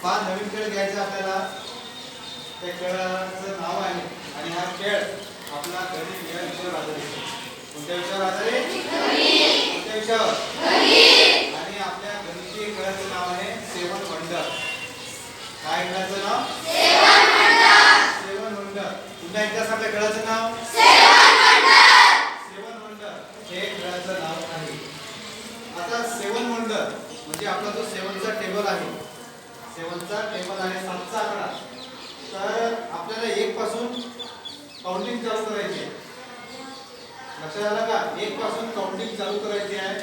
हा नवीन खेळ घ्यायचा आपल्याला. त्या खेळाचं नाव आहे आणि हा खेळ आपला गणित या विषयावर आधारित. कोणत्या विषयावर आधारित? कोणत्या विषयावर? आणि आपल्या गणितीय खेळाचं नाव आहे सेवन वंडर. काय खेळाचं नाव? सेवन वंडर. पुन्हा एकदा सांगा खेळाचं नाव सेवन वंडर. हे खेळाचं नाव आहे. आता सेवन वंडर म्हणजे आपला जो सेवनचा टेबल आहे, सेवनचा टेबल आहे 7चा आकडा. तर आपल्याला 1 पासून काउंटिंग चालू करायची आहे. लक्षात आलं का? 1 पासून काउंटिंग चालू करायची आहे.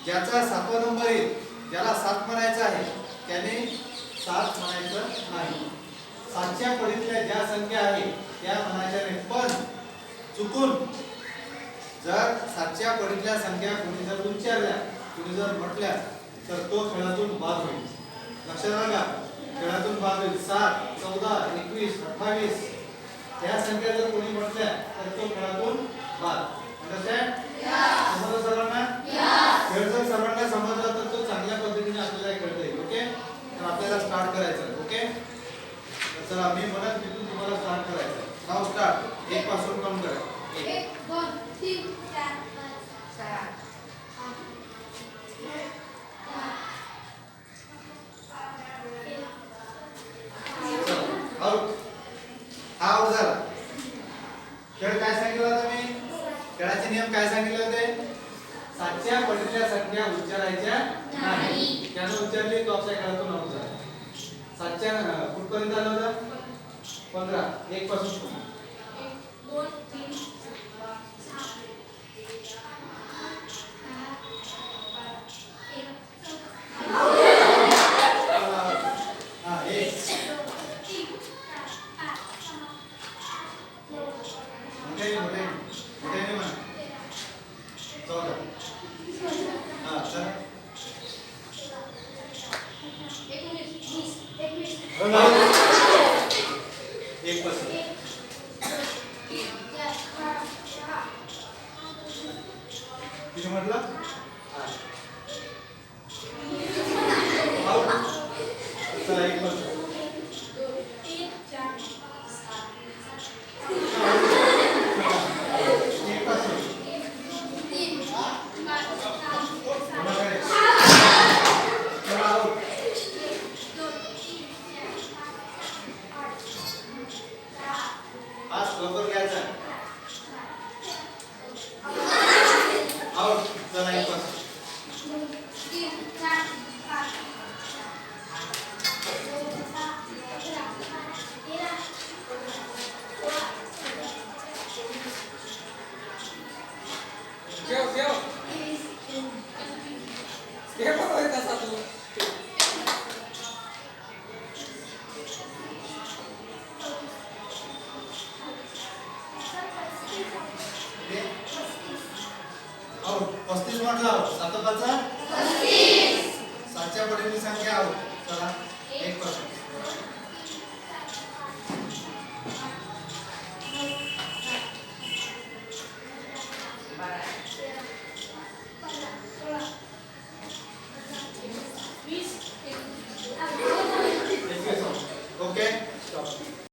ज्याचा 7वा नंबर येईल, ज्याला 7 म्हणायचं आहे त्याने 7 म्हणायचं नाही. 7च्या पडीतल्या ज्या संख्या आहे त्या म्हणायच्या नाही. पण चुकून जर 7च्या पडीतल्या संख्या कोणी जर उच्चारल्या, कोणी जर म्हटल्या तर तो खेळातून बाद होईल. लक्षात आलं का? खेळातून बाद होईल. 7, 14, 21, 28 या संख्या जर कोणी म्हटल्या तर तो खेळातून बाद. अंडरस्टँड? समजलं सर्वांना? खेळ जर सर्वांना समजला तर तो चांगल्या पद्धतीने आपल्याला खेळता येईल. ओके, तर आपल्याला स्टार्ट करायचं. ओके, तर चला मी म्हणत तिथून तुम्हाला स्टार्ट करायचं. नाव स्टार्ट. 1 पासून काउंट करा. 1 2 3 4 5 6 आउट. आउट झाला. खेळ काय सांगितलं होतं मी? खेळाचे नियम काय सांगितले होते? 7च्या पडीतल्या संख्या उच्चारायच्या नाही. त्यानं उच्चारली तो आपल्या खेळातून आउट झाला. 7च्या कुठपर्यंत आलं होतं? 15. 1 पासून 1 2 3 किती म्हटलं? चला 1 पासून. आज लवकर घ्यायचा. आउट. चला 1 पासून. आउट. 35 म्हटलं. 7 5 35. 7च्या पडीची संख्या आउट. चला 1 पासून.